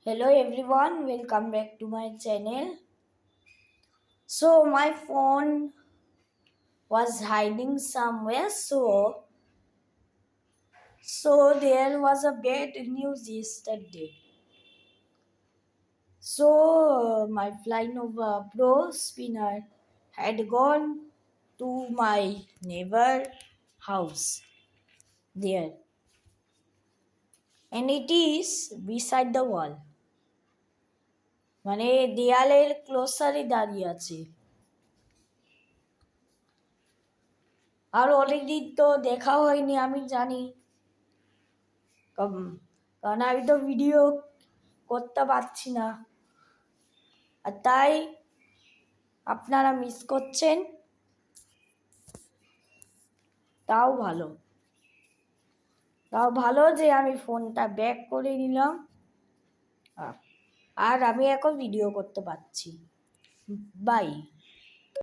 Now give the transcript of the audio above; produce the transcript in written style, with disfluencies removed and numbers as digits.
Hello everyone, welcome back to my channel. So my phone was hiding somewhere, so there was a bad news yesterday. So my Flynova Pro spinner had gone to my neighbor house there, and it is beside the wall. মানে দেয়ালের ক্লোসারে দাঁড়িয়ে আছে। আর অনেকদিন তো দেখা হয়নি, আমি জানি, কারণ আমি তো ভিডিও করতে পারছি না, আর তাই আপনারা মিস করছেন। তাও ভালো যে আমি ফোনটা ব্যাক করে নিলাম, আর আমি এখন ভিডিও করতে পারছি। বাই।